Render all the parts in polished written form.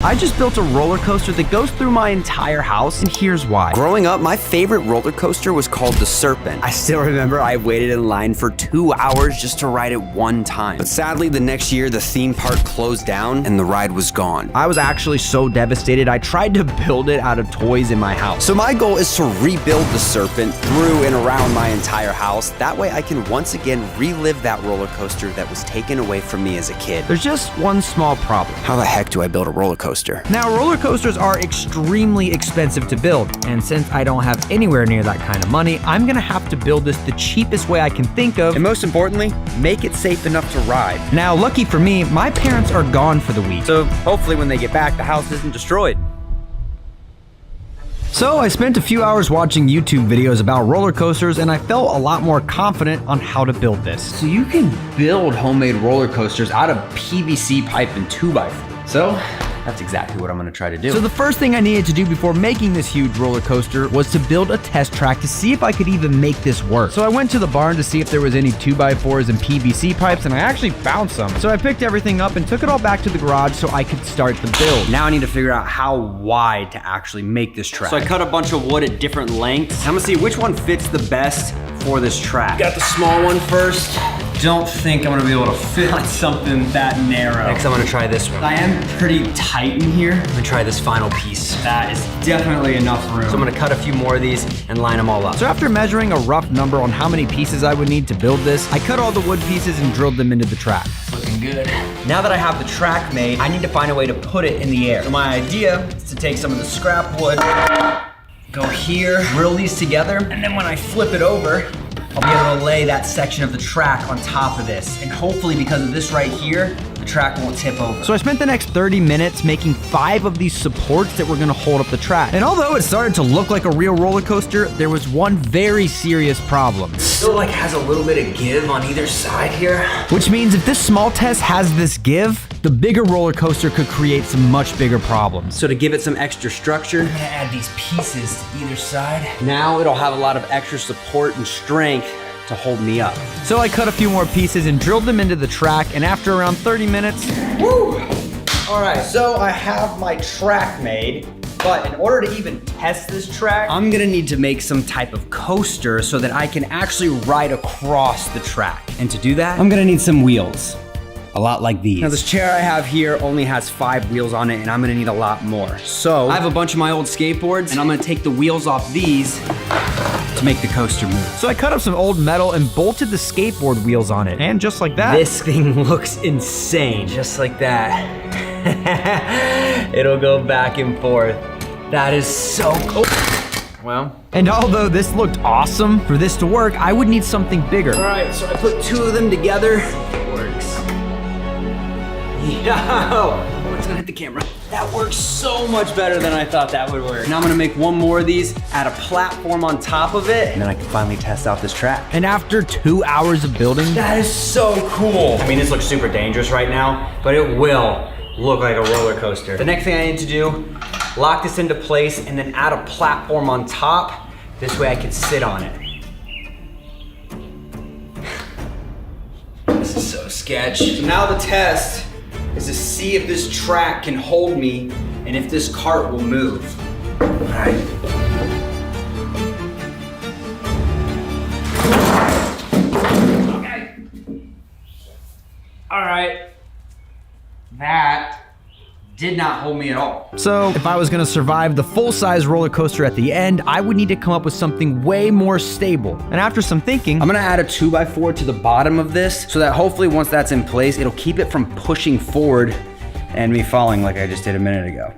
I just built a roller coaster that goes through my entire house, and here's why. Growing up, my favorite roller coaster was called the Serpent. I still remember I waited in line for 2 hours just to ride it one time. But sadly, the next year, the theme park closed down and the ride was gone. I was actually so devastated, I tried to build it out of toys in my house. So my goal is to rebuild the Serpent through and around my entire house. That way I can once again relive that roller coaster that was taken away from me as a kid. There's just one small problem. How the heck do I build a roller coaster? Now, roller coasters are extremely expensive to build, and since I don't have anywhere near that kind of money, I'm gonna have to build this the cheapest way I can think of, and most importantly, make it safe enough to ride. Now, lucky for me, my parents are gone for the week, so hopefully when they get back, the house isn't destroyed. So I spent a few hours watching YouTube videos about roller coasters, and I felt a lot more confident on how to build this. So you can build homemade roller coasters out of PVC pipe and 2x4. So that's exactly what I'm gonna try to do. So the first thing I needed to do before making this huge roller coaster was to build a test track to see if I could even make this work. So I went to the barn to see if there was any 2x4s and PVC pipes, and I actually found some. So I picked everything up and took it all back to the garage so I could start the build. Now I need to figure out how wide to actually make this track. So I cut a bunch of wood at different lengths. I'm gonna see which one fits the best for this track. Got the small one first. Don't think I'm gonna be able to fit on something that narrow. Next, I'm gonna try this one. I am pretty tight in here. I'm gonna try this final piece. That is definitely enough room. So I'm gonna cut a few more of these and line them all up. So after measuring a rough number on how many pieces I would need to build this, I cut all the wood pieces and drilled them into the track. Looking good. Now that I have the track made, I need to find a way to put it in the air. So my idea is to take some of the scrap wood, go here, drill these together, and then when I flip it over, I'll be able to lay that section of the track on top of this. And hopefully because of this right here, the track won't tip over. So I spent the next 30 minutes making 5 of these supports that were gonna hold up the track. And although it started to look like a real roller coaster, there was one very serious problem. It still like has a little bit of give on either side here. Which means if this small test has this give, the bigger roller coaster could create some much bigger problems. So to give it some extra structure, I'm gonna add these pieces to either side. Now it'll have a lot of extra support and strength to hold me up. So I cut a few more pieces and drilled them into the track, and after around 30 minutes, woo! All right, so I have my track made, but in order to even test this track, I'm gonna need to make some type of coaster so that I can actually ride across the track. And to do that, I'm gonna need some wheels. A lot like these. Now this chair I have here only has 5 wheels on it, and I'm gonna need a lot more. So I have a bunch of my old skateboards, and I'm gonna take the wheels off these to make the coaster move. So I cut up some old metal and bolted the skateboard wheels on it. And just like that, this thing looks insane. Just like that. It'll go back and forth. That is so cool. Well. And although this looked awesome, for this to work, I would need something bigger. All right, so I put 2 of them together. It works. Yo, oh, it's gonna hit the camera. That works so much better than I thought that would work. Now I'm gonna make one more of these, add a platform on top of it, and then I can finally test out this track. And after 2 hours of building, that is so cool. I mean, this looks super dangerous right now, but it will look like a roller coaster. The next thing I need to do, lock this into place and then add a platform on top. This way I can sit on it. This is so sketch. So now the test is to see if this track can hold me and if this cart will move. All right. Okay. All right. That did not hold me at all. So if I was gonna survive the full-size roller coaster at the end, I would need to come up with something way more stable. And after some thinking, I'm gonna add a 2x4 to the bottom of this so that hopefully once that's in place, it'll keep it from pushing forward and me falling like I just did a minute ago.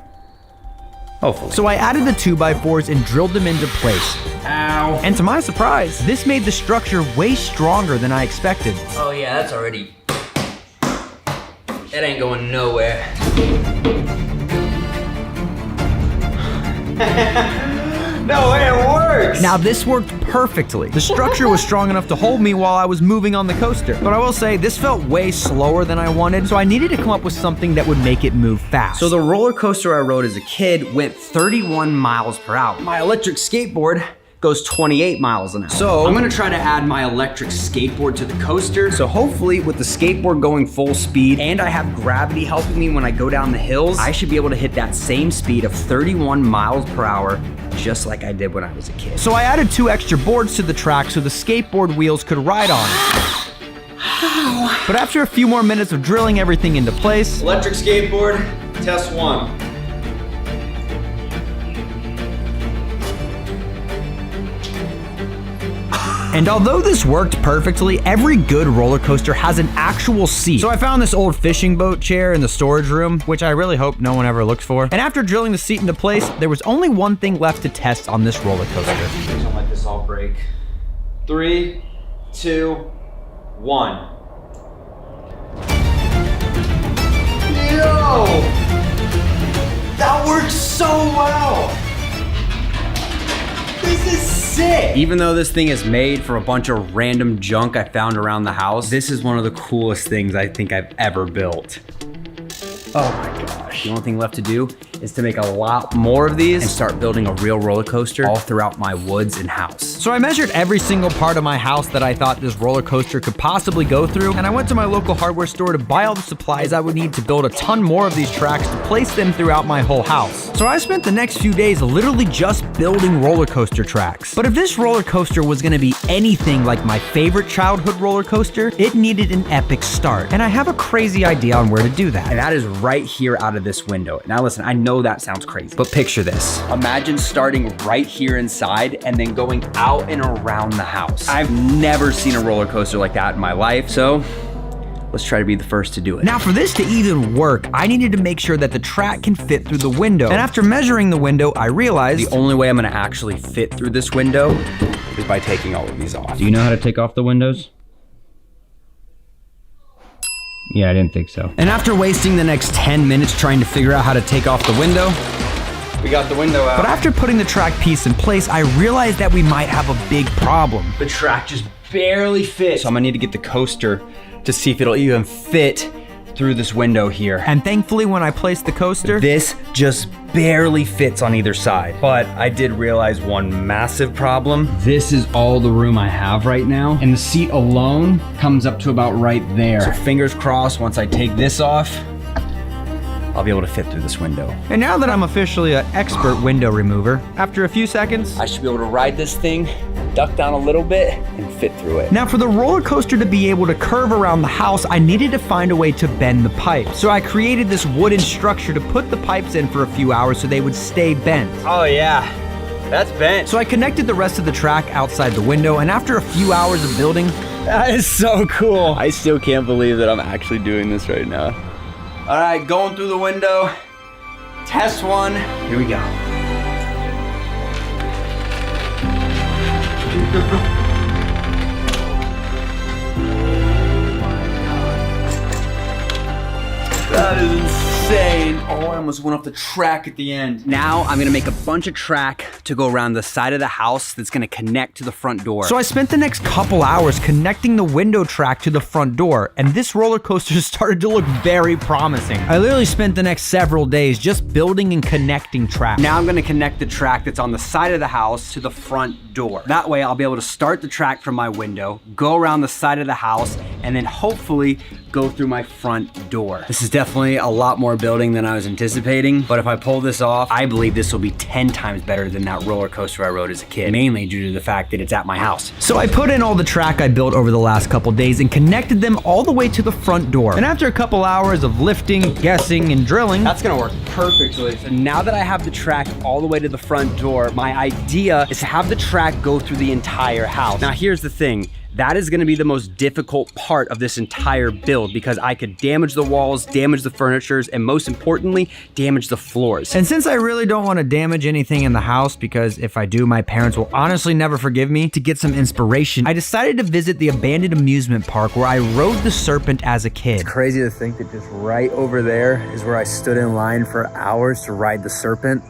Hopefully. So I added the 2x4s and drilled them into place. Ow. And to my surprise, this made the structure way stronger than I expected. Oh yeah, that's already, it ain't going nowhere. No way, it works! Now this worked perfectly. The structure was strong enough to hold me while I was moving on the coaster. But I will say, this felt way slower than I wanted, so I needed to come up with something that would make it move fast. So the roller coaster I rode as a kid went 31 miles per hour. My electric skateboard goes 28 miles an hour. So I'm gonna try to add my electric skateboard to the coaster. So hopefully with the skateboard going full speed and I have gravity helping me when I go down the hills, I should be able to hit that same speed of 31 miles per hour, just like I did when I was a kid. So I added 2 extra boards to the track so the skateboard wheels could ride on it. But after a few more minutes of drilling everything into place, electric skateboard, test 1. and although this worked perfectly, every good roller coaster has an actual seat. So I found this old fishing boat chair in the storage room, which I really hope no one ever looks for. And after drilling the seat into place, there was only one thing left to test on this roller coaster. Please don't let this all break. 3, 2, 1. Yo! That works so well! This is sick! Even though this thing is made from a bunch of random junk I found around the house, this is one of the coolest things I think I've ever built. Oh my gosh. The only thing left to do is to make a lot more of these and start building a real roller coaster all throughout my woods and house. So I measured every single part of my house that I thought this roller coaster could possibly go through, and I went to my local hardware store to buy all the supplies I would need to build a ton more of these tracks to place them throughout my whole house. So I spent the next few days literally just building roller coaster tracks. But if this roller coaster was gonna be anything like my favorite childhood roller coaster, it needed an epic start. And I have a crazy idea on where to do that. And that is right here out of this window. Now listen, I know that sounds crazy, but picture this. Imagine starting right here inside and then going out and around the house. I've never seen a roller coaster like that in my life, so let's try to be the first to do it. Now for this to even work, I needed to make sure that the track can fit through the window. And after measuring the window, I realized the only way I'm gonna actually fit through this window is by taking all of these off. Do you know how to take off the windows? Yeah, I didn't think so. And after wasting the next 10 minutes trying to figure out how to take off the window, we got the window out. But after putting the track piece in place, I realized that we might have a big problem. The track just barely fits. So I'm gonna need to get the coaster to see if it'll even fit through this window here. And thankfully when I placed the coaster, this just barely fits on either side. But I did realize one massive problem. This is all the room I have right now, and the seat alone comes up to about right there. So fingers crossed, once I take this off, I'll be able to fit through this window. And now that I'm officially an expert window remover, after a few seconds, I should be able to ride this thing, duck down a little bit, and fit through it. Now for the roller coaster to be able to curve around the house, I needed to find a way to bend the pipes. So I created this wooden structure to put the pipes in for a few hours so they would stay bent. Oh yeah, that's bent. So I connected the rest of the track outside the window, and after a few hours of building, that is so cool. I still can't believe that I'm actually doing this right now. All right, going through the window. Test 1, here we go. That is insane. Oh, I almost went off the track at the end. Now I'm gonna make a bunch of track to go around the side of the house that's gonna connect to the front door. So I spent the next couple hours connecting the window track to the front door, and this roller coaster started to look very promising. I literally spent the next several days just building and connecting track. Now I'm gonna connect the track that's on the side of the house to the front door. That way I'll be able to start the track from my window, go around the side of the house, and then hopefully go through my front door. This is definitely a lot more building than I was anticipating, but if I pull this off, I believe this will be 10 times better than that roller coaster I rode as a kid, mainly due to the fact that it's at my house. So I put in all the track I built over the last couple days and connected them all the way to the front door. And after a couple hours of lifting, guessing, and drilling, that's gonna work perfectly. So now that I have the track all the way to the front door, my idea is to have the track go through the entire house. Now here's the thing. That is gonna be the most difficult part of this entire build because I could damage the walls, damage the furnitures, and most importantly, damage the floors. And since I really don't wanna damage anything in the house, because if I do, my parents will honestly never forgive me, to get some inspiration, I decided to visit the abandoned amusement park where I rode the Serpent as a kid. It's crazy to think that just right over there is where I stood in line for hours to ride the Serpent.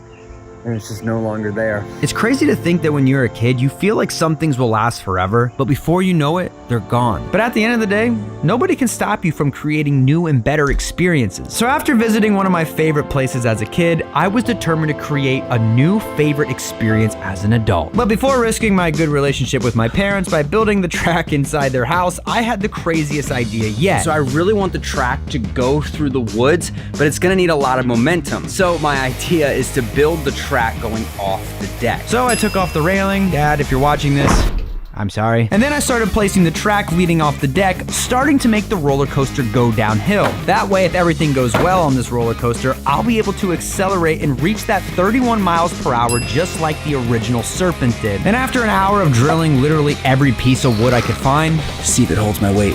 and it's just no longer there. It's crazy to think that when you're a kid, you feel like some things will last forever, but before you know it, they're gone. But at the end of the day, nobody can stop you from creating new and better experiences. So after visiting one of my favorite places as a kid, I was determined to create a new favorite experience as an adult. But before risking my good relationship with my parents by building the track inside their house, I had the craziest idea yet. So I really want the track to go through the woods, but it's gonna need a lot of momentum. So my idea is to build the track going off the deck. So I took off the railing. Dad, if you're watching this, I'm sorry. And then I started placing the track leading off the deck, starting to make the roller coaster go downhill. That way, if everything goes well on this roller coaster, I'll be able to accelerate and reach that 31 miles per hour just like the original Serpent did. And after an hour of drilling literally every piece of wood I could find, see if it holds my weight.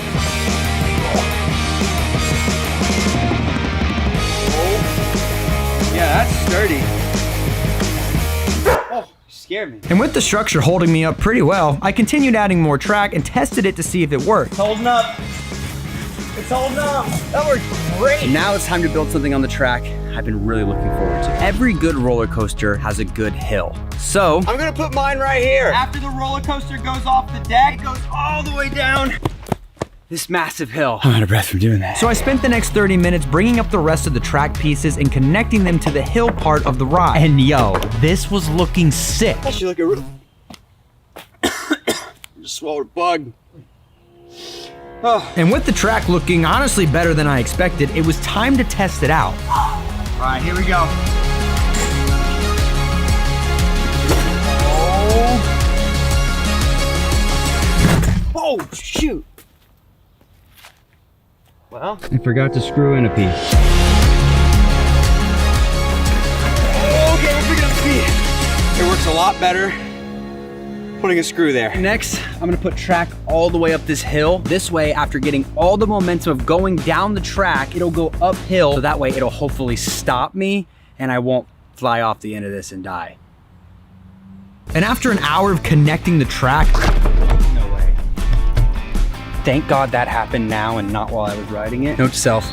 Oh, yeah, that's sturdy. Scared me. And with the structure holding me up pretty well, I continued adding more track and tested it to see if it worked. It's holding up. It's holding up. That works great. And now it's time to build something on the track I've been really looking forward to. Every good roller coaster has a good hill. So I'm gonna put mine right here. After the roller coaster goes off the deck, it goes all the way down this massive hill. I'm out of breath from doing that. So I spent the next 30 minutes bringing up the rest of the track pieces and connecting them to the hill part of the ride. And yo, this was looking sick. Actually, like a real just swallowed a bug. Oh. And with the track looking honestly better than I expected, it was time to test it out. All right, here we go. Oh, shoot. Well, I forgot to screw in a piece. Okay, we're picking up speed. It works a lot better putting a screw there. Next, I'm gonna put track all the way up this hill. This way, after getting all the momentum of going down the track, it'll go uphill, so that way it'll hopefully stop me and I won't fly off the end of this and die. And after an hour of connecting the track, no way. Thank God that happened now and not while I was riding it. Note to self,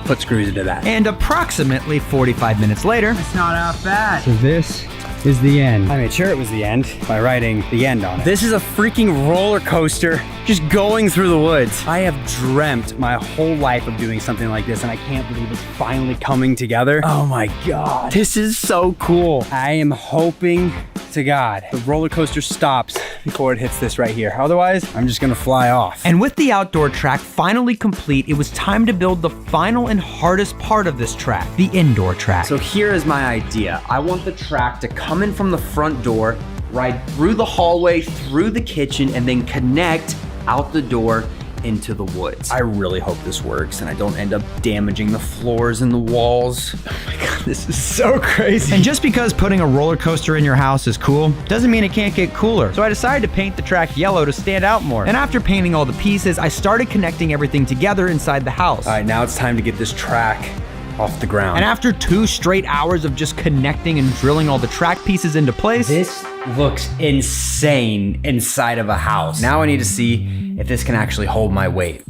put screws into that. And approximately 45 minutes later, It's not half bad. so this is the end. I made sure it was the end by writing the end on it. This is a freaking roller coaster just going through the woods. I have dreamt my whole life of doing something like this and I can't believe it's finally coming together. Oh my God. This is so cool. I am hoping to God the roller coaster stops before it hits this right here. Otherwise, I'm just gonna fly off. And with the outdoor track finally complete, it was time to build the final and hardest part of this track, the indoor track. So here is my idea. I want the track to come in from the front door, ride through the hallway, through the kitchen, and then connect out the door into the woods. I really hope this works and I don't end up damaging the floors and the walls. Oh my God, this is so crazy. And just because putting a roller coaster in your house is cool, doesn't mean it can't get cooler. So I decided to paint the track yellow to stand out more. And after painting all the pieces, I started connecting everything together inside the house. All right, now it's time to get this track off the ground. And after 2 straight hours of just connecting and drilling all the track pieces into place, this looks insane inside of a house. Now I need to see if this can actually hold my weight.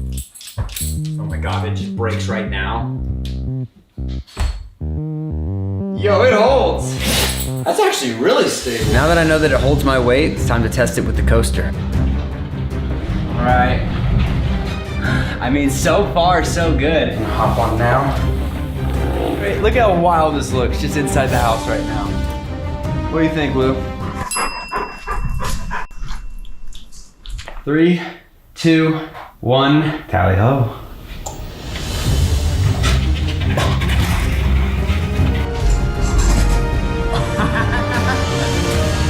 Oh my God, it just breaks right now. Yo, it holds. That's actually really stable. Now that I know that it holds my weight, it's time to test it with the coaster. All right. I mean, so far, so good. I'm gonna hop on now. Wait, look how wild this looks just inside the house right now. What do you think, Lou? 3, 2, 1, tally ho.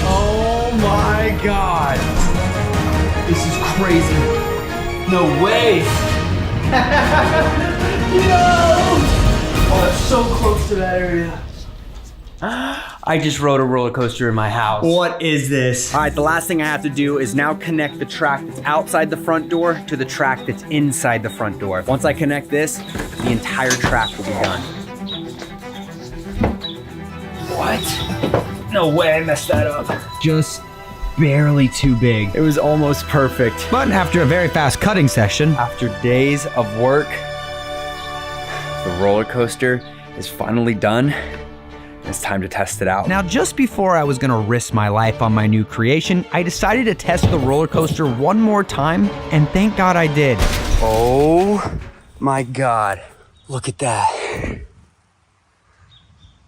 Oh my God. This is crazy. No way. No! Oh, it's so close to that area. I just rode a roller coaster in my house. what is this? All right, the last thing I have to do is now connect the track that's outside the front door to the track that's inside the front door. Once I connect this, the entire track will be done. What? No way I messed that up. Just barely too big. It was almost perfect. But after a very fast cutting session, After days of work, the roller coaster is finally done. It's time to test it out. Now, just before I was gonna risk my life on my new creation, I decided to test the roller coaster one more time, and thank God I did. Oh my God, look at that.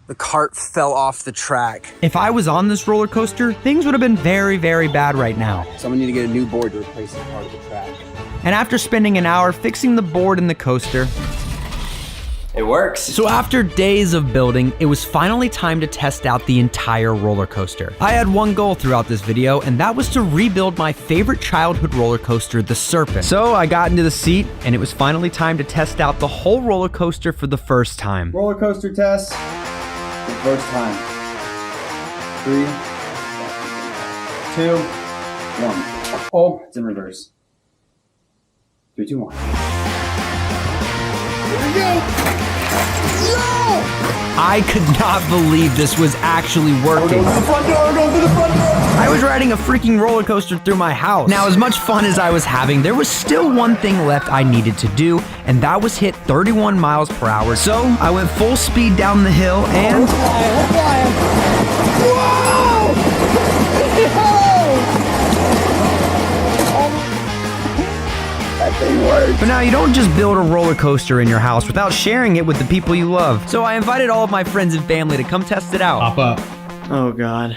The cart fell off the track. If I was on this roller coaster, things would have been very, very bad right now. Someone need to get a new board to replace that part of the track. And after spending an hour fixing the board and the coaster, it works. So after days of building, it was finally time to test out the entire roller coaster. I had one goal throughout this video, and that was to rebuild my favorite childhood roller coaster, the Serpent. So I got into the seat, and it was finally time to test out the whole roller coaster for the first time. Roller coaster test, the first time. 3, 2, 1. Oh, it's in reverse. 3, 2, 1. Here we go! I could not believe this was actually working. Go to the front door, go to the front door! I was riding a freaking roller coaster through my house. Now, as much fun as I was having, there was still one thing left I needed to do, and that was hit 31 miles per hour. So I went full speed down the hill and... But now, you don't just build a roller coaster in your house without sharing it with the people you love. So I invited all of my friends and family to come test it out. Pop up. Oh God.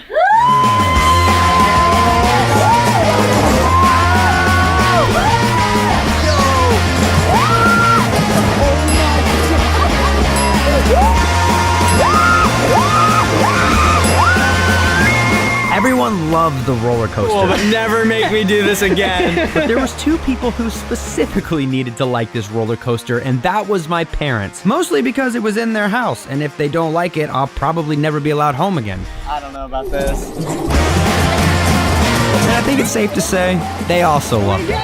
Everyone loved the roller coaster. Oh, but never make me do this again. But there was two people who specifically needed to like this roller coaster, and that was my parents. Mostly because it was in their house, and if they don't like it, I'll probably never be allowed home again. I don't know about this. And I think it's safe to say, they also loved it.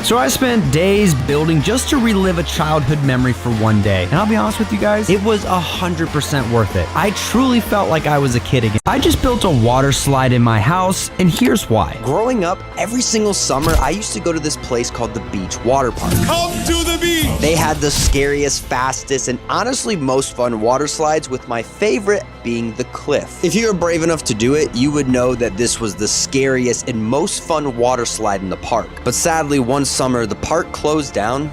So I spent days building just to relive a childhood memory for one day. And I'll be honest with you guys, it was 100% worth it. I truly felt like I was a kid again. I just built a water slide in my house, and here's why. Growing up, every single summer, I used to go to this place called the Beach Water Park. Come to the beach! They had the scariest, fastest, and honestly most fun water slides, with my favorite being the cliff. If you were brave enough to do it, you would know that this was the scariest and most fun water slide in the park. But sadly, one summer, the park closed down,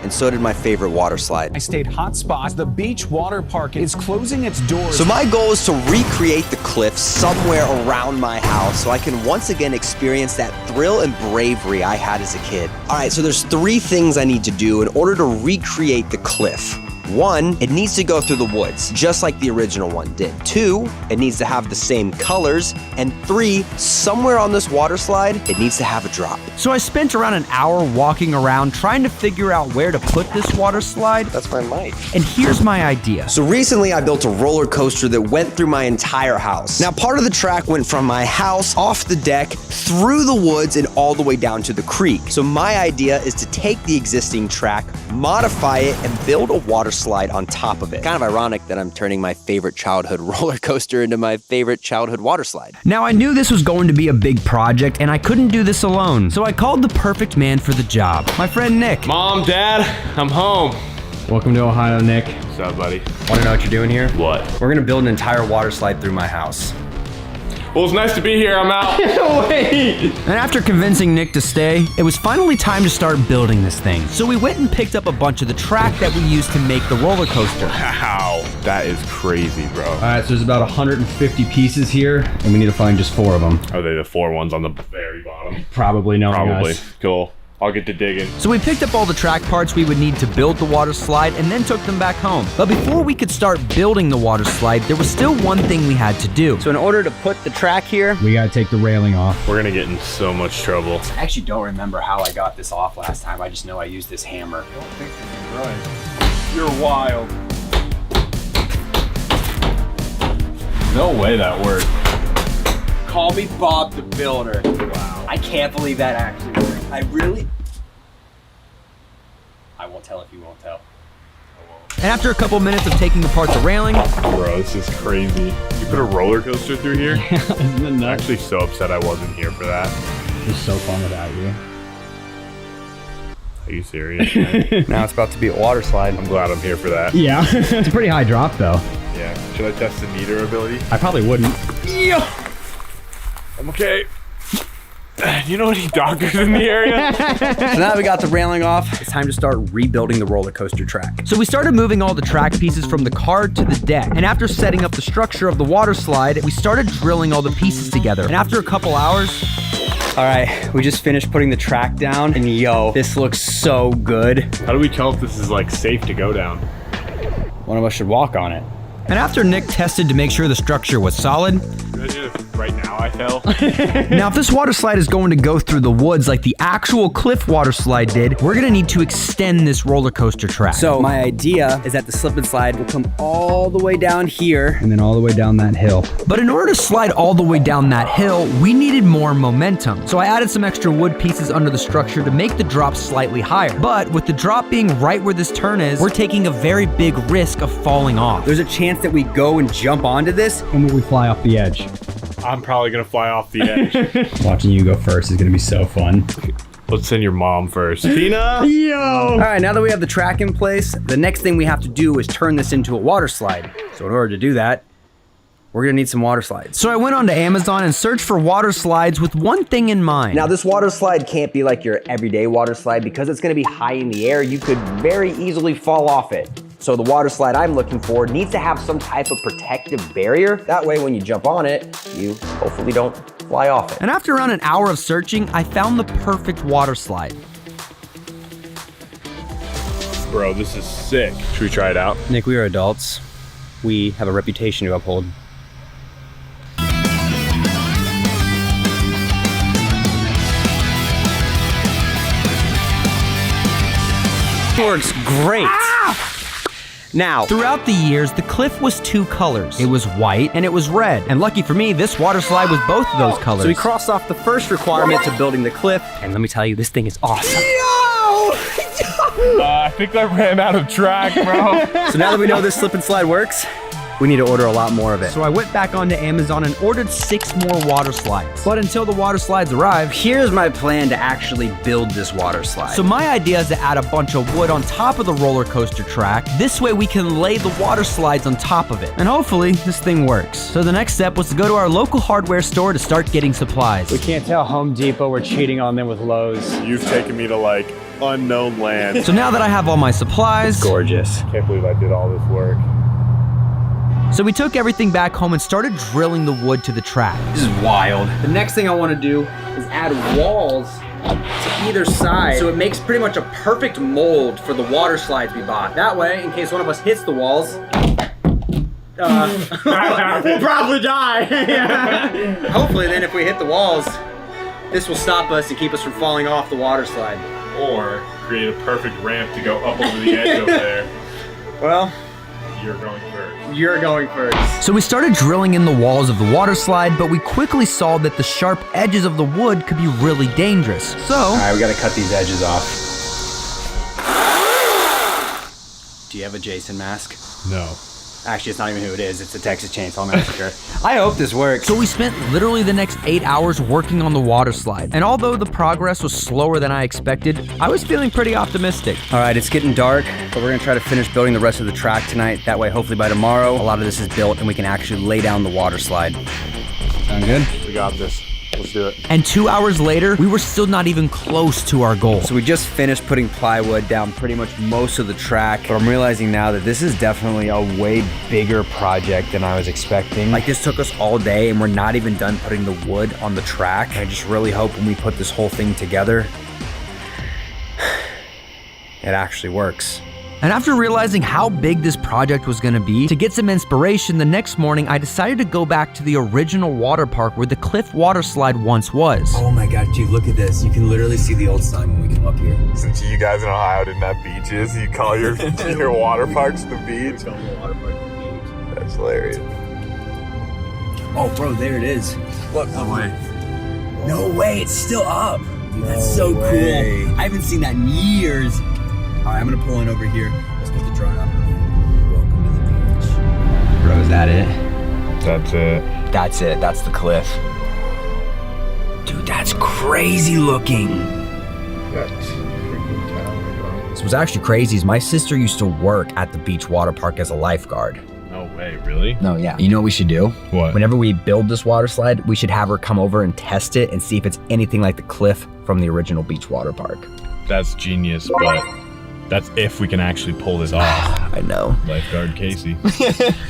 and so did my favorite water slide. I stayed hot spots. The Beach Water Park is closing its doors. So my goal is to recreate the cliff somewhere around my house so I can once again experience that thrill and bravery I had as a kid. All right, so there's 3 things I need to do in order to recreate the cliff. 1, it needs to go through the woods, just like the original one did. 2, it needs to have the same colors. And 3, somewhere on this water slide, it needs to have a drop. So I spent around an hour walking around trying to figure out where to put this water slide. That's my mic. And here's my idea. So recently I built a roller coaster that went through my entire house. Now part of the track went from my house, off the deck, through the woods, and all the way down to the creek. So my idea is to take the existing track, modify it, and build a water slide on top of it. Kind of ironic that I'm turning my favorite childhood roller coaster into my favorite childhood water slide. Now, I knew this was going to be a big project, and I couldn't do this alone. So I called the perfect man for the job, my friend Nick. Mom, Dad, I'm home. Welcome to Ohio, Nick. What's up, buddy? Want to know what you're doing here? What? We're gonna build an entire water slide through my house. Well, it's nice to be here. I'm out. Wait! And after convincing Nick to stay, it was finally time to start building this thing. So we went and picked up a bunch of the track that we used to make the roller coaster. Wow, that is crazy, bro. All right, so there's about 150 pieces here, and we need to find just 4 of them. Are they the 4 ones on the very bottom? Probably knowing Probably. us. Cool. I'll get to digging. So we picked up all the track parts we would need to build the water slide and then took them back home. But before we could start building the water slide, there was still one thing we had to do. So in order to put the track here, We gotta take the railing off. We're gonna get in so much trouble. I actually don't remember how I got this off last time. I just know I used this hammer. You're wild. No way that worked. Call me Bob the Builder. Wow. I can't believe that actually worked. I won't tell if you won't tell. And after a couple minutes of taking apart the railing, Bro, this is crazy. You put a roller coaster through here? Isn't it I'm nuts? actually so upset I wasn't here for that. It was so fun without you. Are you serious, man? Now it's about to be a water slide. I'm glad I'm here for that. Yeah. It's a pretty high drop though. Yeah. Should I test the meter ability? I probably wouldn't. I'm okay. You know any doctors in the area? So now that we got the railing off, it's time to start rebuilding the roller coaster track. So we started moving all the track pieces from the card to the deck. And after setting up the structure of the water slide, we started drilling all the pieces together. And after a couple hours, All right, we just finished putting the track down, and yo, this looks so good. How do we tell if this is like safe to go down? One of us should walk on it. and after Nick tested to make sure the structure was solid, Imagine if right now I fell. now if this water slide is going to go through the woods like the actual cliff water slide did, we're gonna need to extend this roller coaster track. So my idea is that the slip and slide will come all the way down here. And then all the way down that hill. But in order to slide all the way down that hill, we needed more momentum. So I added some extra wood pieces under the structure to make the drop slightly higher. But with the drop being right where this turn is, we're taking a very big risk of falling off. There's a chance that we go and jump onto this. And when we fly off the edge. I'm probably gonna fly off the edge. Watching you go first is gonna be so fun. Let's send your mom first. Tina! All right, now that we have the track in place, the next thing we have to do is turn this into a water slide. So in order to do that, we're gonna need some water slides. So I went onto Amazon and searched for water slides with one thing in mind. Now this water slide can't be like your everyday water slide because it's gonna be high in the air. You could very easily fall off it. So the water slide I'm looking for needs to have some type of protective barrier. That way when you jump on it, you hopefully don't fly off it. And after around an hour of searching, I found the perfect water slide. Bro, this is sick. Should we try it out? Nick, we are adults. We have a reputation to uphold. Works great. Now, Throughout the years, the cliff was two colors. It was white and it was red. And lucky for me, this water slide was both of those colors. so we crossed off the first requirement to building the cliff, and let me tell you, this thing is awesome. I think I ran out of track, bro. So now that we know this slip and slide works, we need to order a lot more of it. So I went back onto Amazon and ordered 6 more water slides. But until the water slides arrive, Here's my plan to actually build this water slide. so my idea is to add a bunch of wood on top of the roller coaster track. This way we can lay the water slides on top of it. And hopefully this thing works. So the next step was to go to our local hardware store to start getting supplies. We can't tell Home Depot we're cheating on them with Lowe's. You've taken me to like unknown land. So now that I have all my supplies, Gorgeous. Can't believe I did all this work. so we took everything back home and started drilling the wood to the track. This is wild. The next thing I want to do is add walls to either side so it makes pretty much a perfect mold for the water slides we bought. That way, in case one of us hits the walls, we'll probably die. Hopefully then if we hit the walls, this will stop us and keep us from falling off the water slide. Or create a perfect ramp to go up over the edge over there. Well, You're going first. you're going first. So we started drilling in the walls of the water slide, but we quickly saw that the sharp edges of the wood could be really dangerous. So, All right, we gotta cut these edges off. Do you have a Jason mask? No. Actually, it's not even who it is. It's the Texas Chainsaw Massacre. I hope this works. so we spent literally the next 8 hours working on the water slide. And although the progress was slower than I expected, I was feeling pretty optimistic. All right, it's getting dark, but we're gonna try to finish building the rest of the track tonight. That way, hopefully by tomorrow, a lot of this is built and we can actually lay down the water slide. Sound good? We got this. Let's do it. And 2 hours later, we were still not even close to our goal. So we just finished putting plywood down pretty much most of the track, but I'm realizing now that this is definitely a way bigger project than I was expecting. Like this took us all day and we're not even done putting the wood on the track. I just really hope when we put this whole thing together, it actually works. And after realizing how big this project was gonna be, to get some inspiration, the next morning I decided to go back to the original water park where the cliff water slide once was. Oh my God, dude, look at this. You can literally see the old sign when we come up here. Since you guys in Ohio didn't have beaches, you call your your water parks the beach. That's hilarious. Oh, bro, there it is. Look. No way. No way, it's still up. Dude, that's so cool. I haven't seen that in years. All right, I'm gonna pull in over here. Let's put the drone up. Welcome to the beach. Bro, is that it? That's it. That's it, that's the cliff. Dude, that's crazy looking. That's freaking town. So what's actually crazy is my sister used to work at the beach water park as a lifeguard. No way, really? No, yeah. You know what we should do? What? Whenever we build this water slide, we should have her come over and test it and see if it's anything like the cliff from the original beach water park. That's genius, but that's if we can actually pull this off. I know. Lifeguard Casey.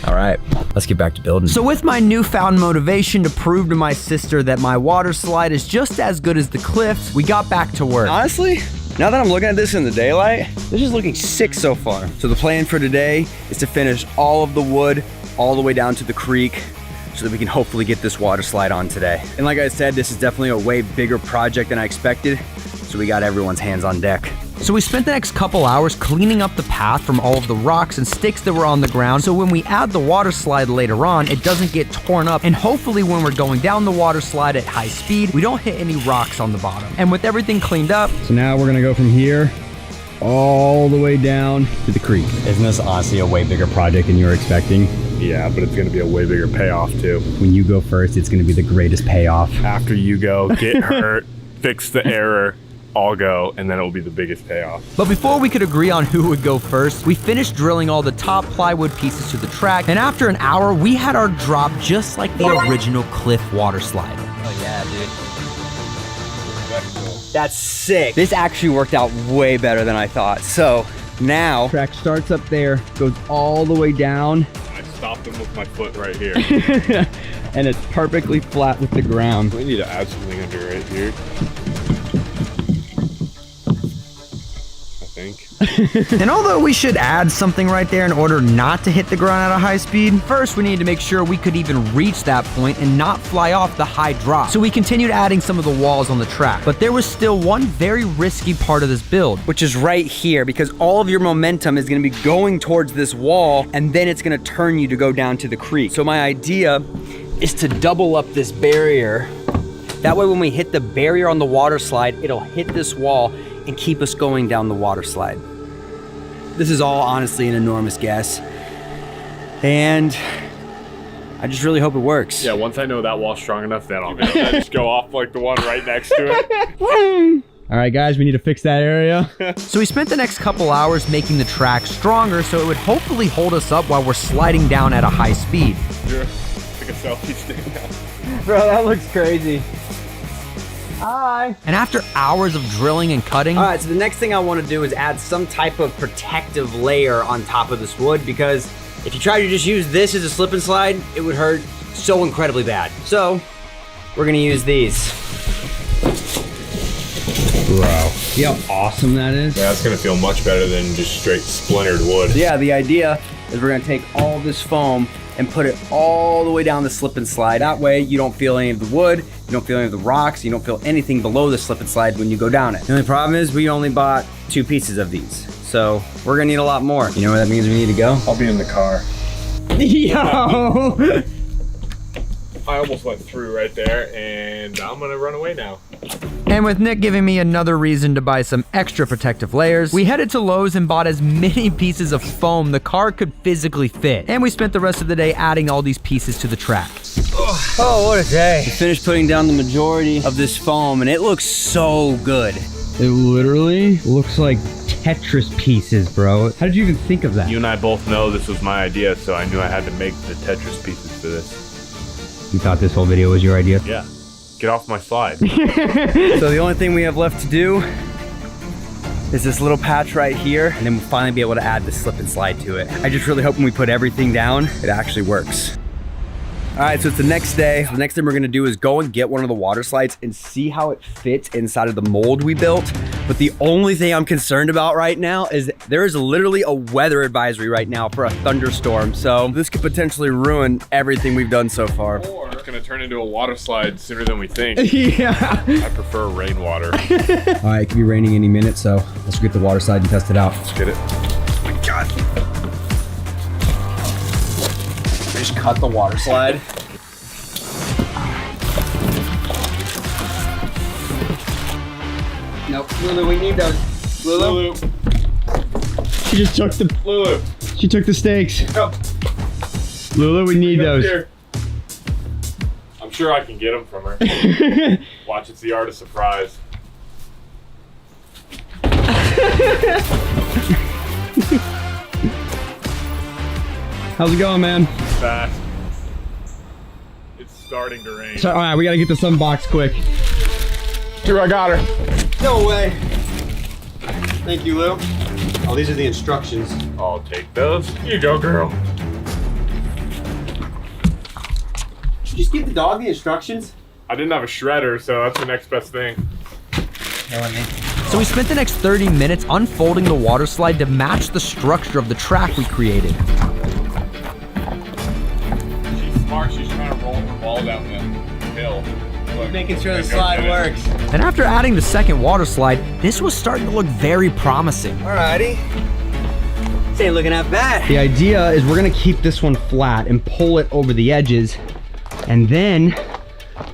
All right, let's get back to building. So with my newfound motivation to prove to my sister that my water slide is just as good as the cliffs, we got back to work. Honestly, now that I'm looking at this in the daylight, this is looking sick so far. So the plan for today is to finish all of the wood all the way down to the creek so that we can hopefully get this water slide on today. And like I said, this is definitely a way bigger project than I expected, so we got everyone's hands on deck. So we spent the next couple hours cleaning up the path from all of the rocks and sticks that were on the ground, so when we add the water slide later on, it doesn't get torn up, and hopefully when we're going down the water slide at high speed, we don't hit any rocks on the bottom. And with everything cleaned up, So now we're gonna go from here all the way down to the creek. Isn't this honestly a way bigger project than you were expecting? Yeah, but it's gonna be a way bigger payoff too. When you go first, it's gonna be the greatest payoff. After you go, get hurt, fix the error, I'll go, and then it will be the biggest payoff. but before we could agree on who would go first, we finished drilling all the top plywood pieces to the track, and after an hour, we had our drop just like the original cliff water slide. Oh yeah, dude. That's sick. This actually worked out way better than I thought. So now, Track starts up there, goes all the way down, I stopped him with my foot right here. and it's perfectly flat with the ground. We need to add something under right here. I think. And although we should add something right there in order not to hit the ground at a high speed, first we needed to make sure we could even reach that point and not fly off the high drop. So we continued adding some of the walls on the track, but there was still one very risky part of this build. which is right here, because all of your momentum is gonna be going towards this wall, and then it's gonna turn you to go down to the creek. So my idea is to double up this barrier. That way when we hit the barrier on the water slide, it'll hit this wall and keep us going down the water slide. This is all honestly an enormous guess. And I just really hope it works. Yeah, once I know that wall's strong enough, then I'll just go off like the one right next to it. All right, guys, we need to fix that area. So we spent the next couple hours making the track stronger so it would hopefully hold us up while we're sliding down at a high speed. Here, take a selfie stick now. Bro, that looks crazy. Hi. And after hours of drilling and cutting, All right, so the next thing I want to do is add some type of protective layer on top of this wood, because if you try to just use this as a slip and slide, it would hurt so incredibly bad. So we're gonna use these. Bro, see how awesome that is? Yeah, it's gonna feel much better than just straight splintered wood. Yeah, the idea is we're gonna take all this foam and put it all the way down the slip and slide. That way you don't feel any of the wood, you don't feel any of the rocks, you don't feel anything below the slip and slide when you go down it. The only problem is we only bought 2 pieces of these. So we're gonna need a lot more. You know where that means we need to go? I'll be in the car. Yo! I almost went through right there, and I'm gonna run away now. and with Nick giving me another reason to buy some extra protective layers, we headed to Lowe's and bought as many pieces of foam the car could physically fit. And we spent the rest of the day adding all these pieces to the track. Oh, what a day. We finished putting down the majority of this foam and it looks so good. It literally looks like Tetris pieces, bro. How did you even think of that? You and I both know this was my idea, so I knew I had to make the Tetris pieces for this. You thought this whole video was your idea? Yeah. Get off my slide. So the only thing we have left to do is this little patch right here, and then we'll finally be able to add the slip and slide to it. I just really hope when we put everything down, it actually works. All right, so it's the next day. The next thing we're gonna do is go and get one of the water slides and see how it fits inside of the mold we built. But the only thing I'm concerned about right now is there is literally a weather advisory right now for a thunderstorm. So this could potentially ruin everything we've done so far. Or it's gonna turn into a water slide sooner than we think. Yeah. I prefer rainwater. All right, it could be raining any minute, so let's get the water slide and test it out. Let's get it. Oh my God. I just cut the water slide. Nope, Lulu, we need those. Lulu. She just took the Lulu. She took the stakes. Come. Lulu, we need Up those. here. I'm sure I can get them from her. Watch, it's the art of surprise. How's it going, man? Fast. It's starting to rain. So, all right, we gotta get this unboxed quick. Here, I got her. No way. Thank you, Lou. Oh, these are the instructions. I'll take those. Here you go, girl. Did you just give the dog the instructions? I didn't have a shredder, so that's the next best thing. So we spent the next 30 minutes unfolding the water slide to match the structure of the track we created. She's smart. She's trying to roll the ball down the hill. Look, Making sure the think I slide did it. works. And after adding the second water slide, this was starting to look very promising. Alrighty. This ain't looking that bad. The idea is we're gonna keep this one flat and pull it over the edges. And then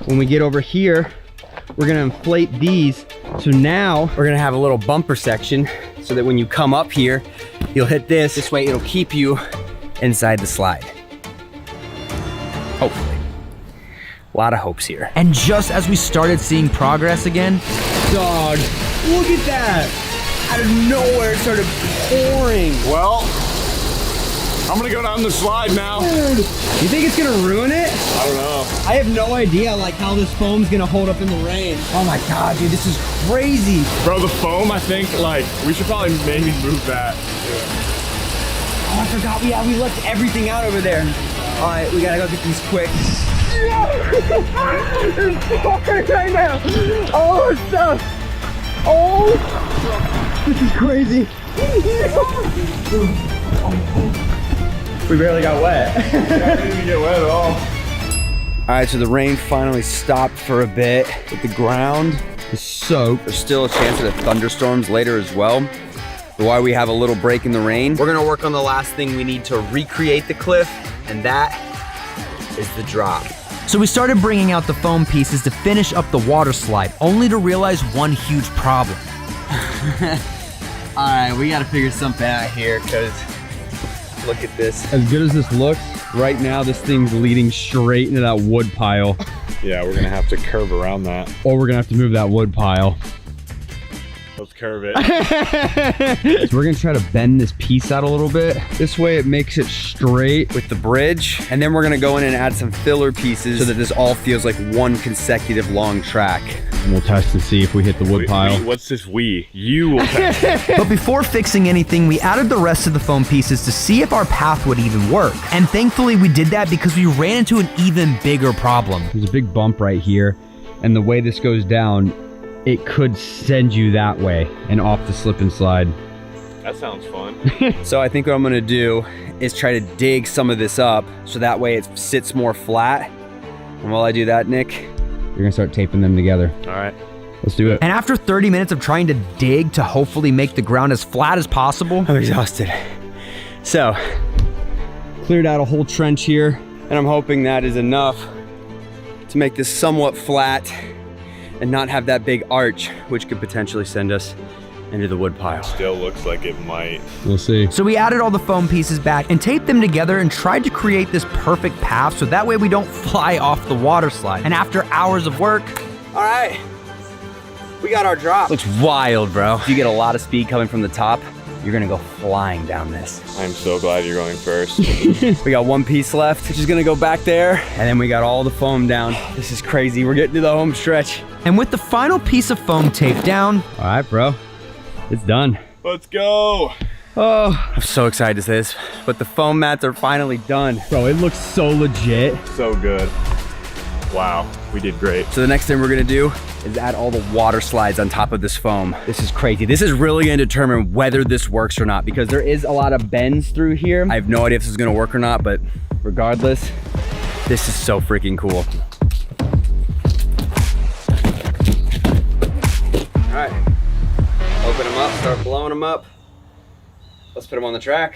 when we get over here, we're gonna inflate these. So now We're gonna have a little bumper section so that when you come up here, you'll hit this. This way it'll keep you inside the slide. Hopefully. A lot of hopes here. And just as we started seeing progress again, dog, look at that. Out of nowhere it started pouring. Well, I'm gonna go down the slide now. Dude, you think it's gonna ruin it? I don't know. I have no idea like how this foam's gonna hold up in the rain. Oh my God, dude, this is crazy. Bro, the foam, I think, like, we should probably maybe move that. Oh, I forgot, we left everything out over there. All right, we gotta go get these quick. It's pouring right now. Oh, stuff. Oh, this is crazy. We barely got wet. Yeah, I didn't even get wet at all. All right, so the rain finally stopped for a bit, but the ground is soaked. There's still a chance of thunderstorms later as well. But while we have a little break in the rain, we're gonna work on the last thing we need to recreate the cliff, and that is the drop. so we started bringing out the foam pieces to finish up the water slide, only to realize one huge problem. All right, we gotta figure something out here, because look at this. As good as this looks, right now this thing's leading straight into that wood pile. Yeah, we're gonna have to curve around that. Or we're gonna have to move that wood pile. Let's curve it. So we're gonna try to bend this piece out a little bit. This way it makes it straight. With the bridge, and then we're gonna go in and add some filler pieces so that this all feels like one consecutive long track. And we'll test and see if we hit the wood pile. What's this we? You will test. But before fixing anything, we added the rest of the foam pieces to see if our path would even work. And thankfully we did that because we ran into an even bigger problem. There's a big bump right here, and the way this goes down, it could send you that way and off the slip and slide. That sounds fun. So I think what I'm gonna do is try to dig some of this up so that way it sits more flat. And while I do that, Nick, You're gonna start taping them together. All right. Let's do it. And after 30 minutes of trying to dig to hopefully make the ground as flat as possible, I'm exhausted. So, cleared out a whole trench here, and I'm hoping that is enough to make this somewhat flat and not have that big arch, which could potentially send us into the wood pile. Still looks like it might. We'll see. so we added all the foam pieces back and taped them together and tried to create this perfect path so that way we don't fly off the water slide. And after hours of work, All right, we got our drop. Looks wild, bro. If you get a lot of speed coming from the top, you're gonna go flying down this. I'm so glad you're going first. We got one piece left, which is gonna go back there, and then we got all the foam down. This is crazy. We're getting to the home stretch. and with the final piece of foam taped down, All right, bro. It's done. Let's go. Oh, I'm so excited to say this, but the foam mats are finally done. Bro, it looks so legit. So good. Wow, we did great. So the next thing we're gonna do is add all the water slides on top of this foam. This is crazy. This is really gonna determine whether this works or not, because there is a lot of bends through here. I have no idea if this is gonna work or not, but regardless, this is so freaking cool. All right, open them up, start blowing them up. Let's put them on the track.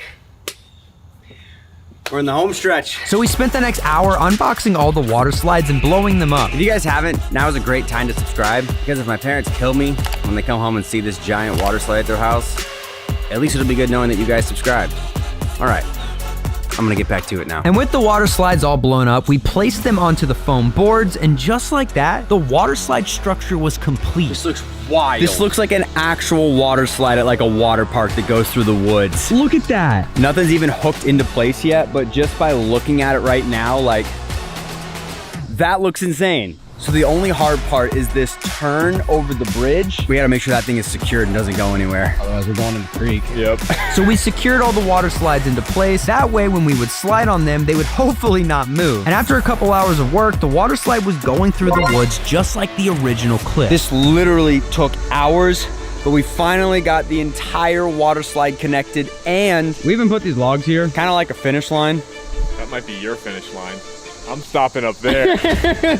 We're in the home stretch. so we spent the next hour unboxing all the water slides and blowing them up. If you guys haven't, now is a great time to subscribe, because if my parents kill me when they come home and see this giant water slide at their house, at least it'll be good knowing that you guys subscribed. All right, I'm gonna get back to it now. And with the water slides all blown up, we placed them onto the foam boards, and just like that, the water slide structure was complete. This looks wild. This looks like an actual water slide at like a water park that goes through the woods. Look at that. Nothing's even hooked into place yet, but just by looking at it right now, like, that looks insane. So the only hard part is this turn over the bridge. We gotta make sure that thing is secured and doesn't go anywhere. Otherwise we're going in the creek. Yep. So we secured all the water slides into place. That way, when we would slide on them, they would hopefully not move. And after a couple hours of work, the water slide was going through the woods just like the original cliff. This literally took hours, but we finally got the entire water slide connected, and We even put these logs here. kind of like a finish line. That might be your finish line. I'm stopping up there.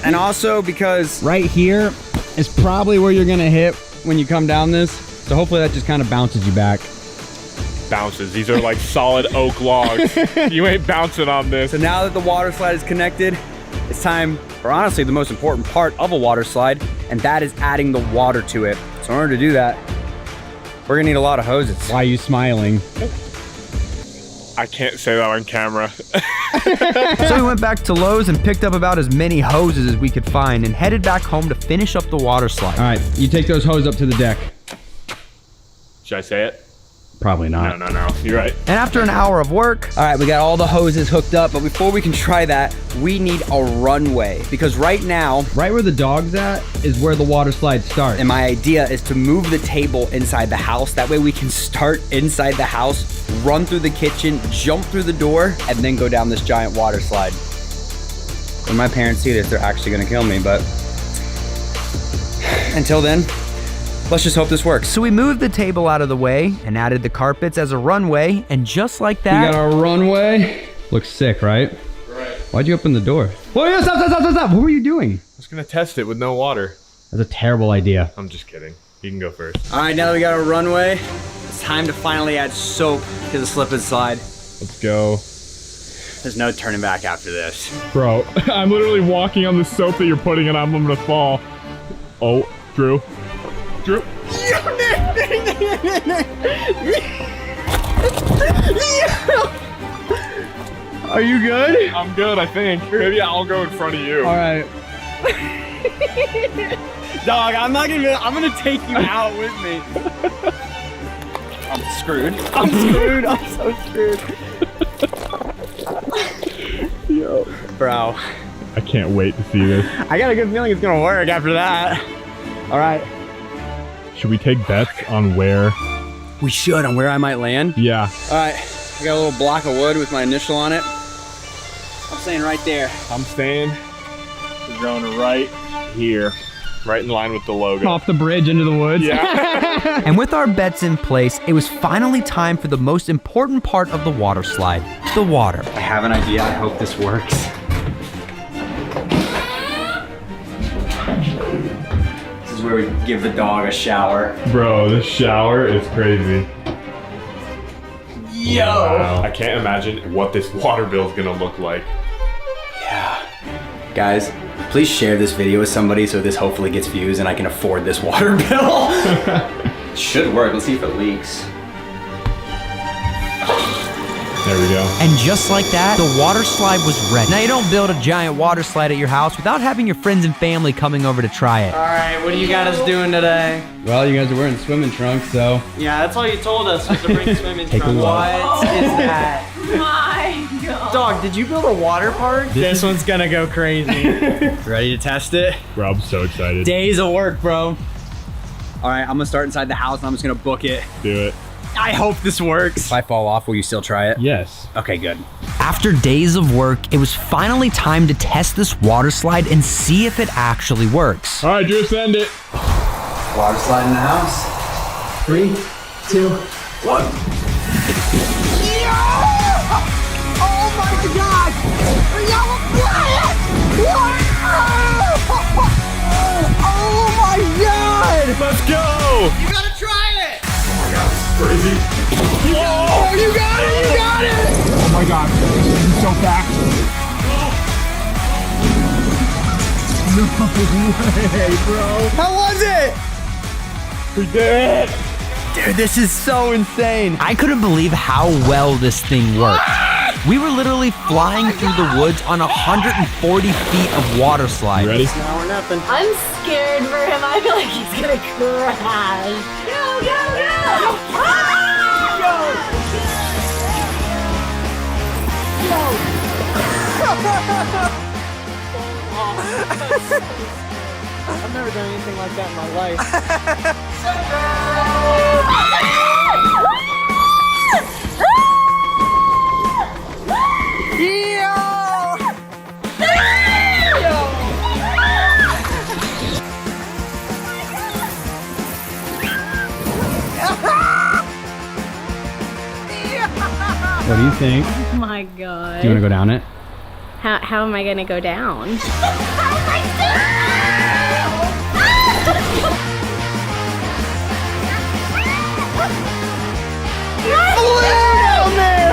And also because Right here is probably where you're gonna hit when you come down this. So hopefully that just kind of bounces you back. Bounces. These are like solid oak logs. You ain't bouncing on this. So now that the water slide is connected, it's time for honestly the most important part of a water slide, and that is adding the water to it. So in order to do that, we're gonna need a lot of hoses. Why are you smiling? I can't say that on camera. So we went back to Lowe's and picked up about as many hoses as we could find and headed back home to finish up the water slide. All right, you take those hoses up to the deck. Should I say it? Probably not. No. You're right. And after an hour of work, All right, we got all the hoses hooked up, but before we can try that, we need a runway, because right now, Right where the dog's at is where the water slide starts. and my idea is to move the table inside the house. That way we can start inside the house, run through the kitchen, jump through the door, and then go down this giant water slide. When my parents see this, they're actually gonna kill me, but until then, let's just hope this works. so we moved the table out of the way and added the carpets as a runway, and just like We got that, our runway. Looks sick, right? Right. Why'd you open the door? Whoa, yeah, stop. What were you doing? I was gonna test it with no water. That's a terrible idea. I'm just kidding. You can go first. All right, now that we got our runway, it's time to finally add soap to the slip and slide. Let's go. There's no turning back after this. Bro, I'm literally walking on the soap that you're putting it on. I'm gonna fall. Oh, Drew. Are you good? I'm good, I think. Maybe I'll go in front of you. All right. Dog, I'm gonna take you out with me. I'm screwed. I'm so screwed. Yo. Bro, I can't wait to see this. I got a good feeling it's gonna work after that. All right. Should we take bets on where? We should, on where I might land. Yeah. All right, I got a little block of wood with my initial on it. I'm saying right there. I'm saying we're going right here. Right in line with the logo. Off the bridge into the woods. Yeah. and with our bets in place, it was finally time for the most important part of the water slide, the water. I have an idea. I hope this works. This is where we give the dog a shower. Bro, this shower is crazy. Yo! Wow. I can't imagine what this water bill is gonna look like. Yeah. Guys, please share this video with somebody so this hopefully gets views and I can afford this water bill. Should work. Let's see if it leaks. There we go. And just like that, the water slide was ready. Now, you don't build a giant water slide at your house without having your friends and family coming over to try it. All right, what do you got us doing today? Well, you guys are wearing swimming trunks, so. Yeah, that's all you told us was to bring swimming Take a trunks. look. What is that? My God. Dog, did you build a water park? This one's gonna go crazy. Ready to test it? Bro, I'm so excited. Days of work, bro. All right, I'm gonna start inside the house and I'm just gonna book it. Do it. I hope this works. If I fall off, will you still try it? Yes. Okay, good. After days of work, it was finally time to test this water slide and see if it actually works. All right, Drew, send it. Water slide in the house. 3, 2, 1. Oh my God! Oh my God! Let's go. You gotta try it! Crazy. Oh, you got it! You got it! Oh my God. This is so fast. No way, bro. How was it? We did it. Dude, this is so insane. I couldn't believe how well this thing worked. We were literally flying through the woods on 140 feet of water slide. Ready? Now or nothing. I'm scared for him. I feel like he's gonna crash. Go, go, go! I've never done anything like that in my life. What do you think? Oh my god. Do you want to go down it? How am I gonna go down?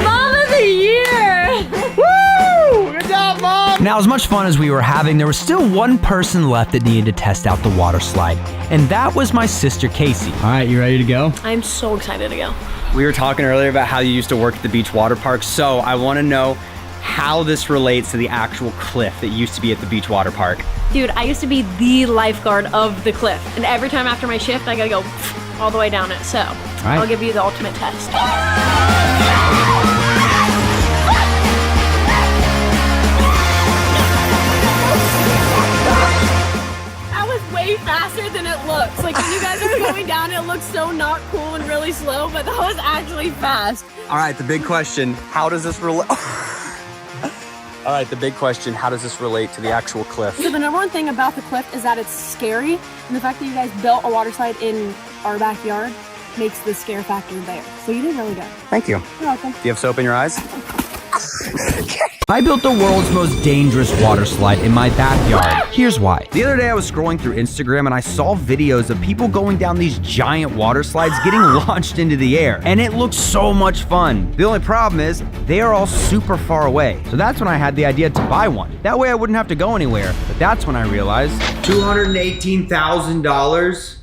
Mom of the year! Woo! Good job, Mom! Now, as much fun as we were having, there was still one person left that needed to test out the water slide, and that was my sister Casey. All right, you ready to go? I'm so excited to go. We were talking earlier about how you used to work at the beach water park, so I want to know how this relates to the actual cliff that used to be at the beach water park. Dude, I used to be the lifeguard of the cliff, and every time after my shift, I gotta go all the way down it, so right. I'll give you the ultimate test. That was way faster than it looks. Like when you guys are going down, it looks so not cool and really slow, but that was actually fast. All right, the big question, how does this relate? All right, the big question, how does this relate to the actual cliff? So the number one thing about the cliff is that it's scary, and the fact that you guys built a water slide in our backyard makes the scare factor there. So you did really good. Thank you. You're welcome. Do you have soap in your eyes? I built the world's most dangerous water slide in my backyard. Here's why. The other day I was scrolling through Instagram and I saw videos of people going down these giant water slides getting launched into the air. And it looks so much fun. The only problem is they are all super far away. So that's when I had the idea to buy one. That way I wouldn't have to go anywhere. But that's when I realized $218,000.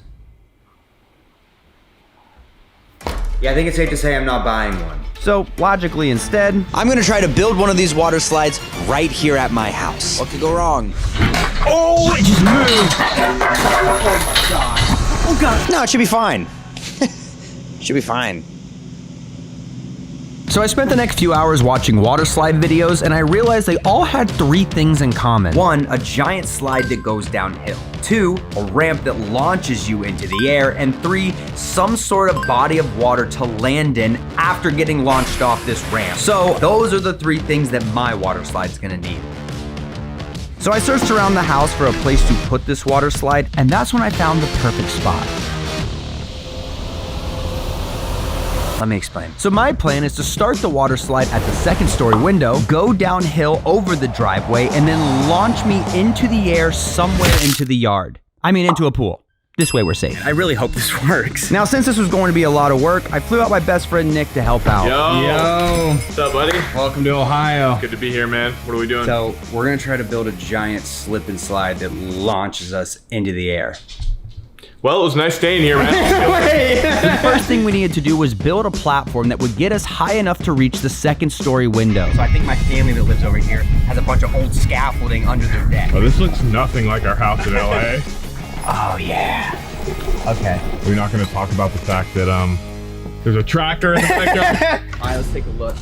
Yeah, I think it's safe to say I'm not buying one. So logically instead, I'm gonna try to build one of these water slides right here at my house. What could go wrong? oh, it just moved. Oh God. No, it should be fine. Should be fine. So I spent the next few hours watching water slide videos and I realized they all had three things in common. One, a giant slide that goes downhill. Two, a ramp that launches you into the air. And three, some sort of body of water to land in after getting launched off this ramp. So those are the three things that my water slide's gonna need. So I searched around the house for a place to put this water slide, and that's when I found the perfect spot. Let me explain. So my plan is to start the water slide at the second story window, go downhill over the driveway, and then launch me into the air somewhere into the yard. I mean, into a pool. This way we're safe. I really hope this works. Now, since this was going to be a lot of work, I flew out my best friend Nick to help out. Yo. What's up, buddy? Welcome to Ohio. Good to be here, man. What are we doing? So we're gonna try to build a giant slip and slide that launches us into the air. Well, it was nice staying here, man. The first thing we needed to do was build a platform that would get us high enough to reach the second story window. So I think my family that lives over here has a bunch of old scaffolding under their deck. Oh, this looks nothing like our house in LA. Oh yeah. Okay. We're not going to talk about the fact that there's a tractor in the backyard. All right, let's take a look.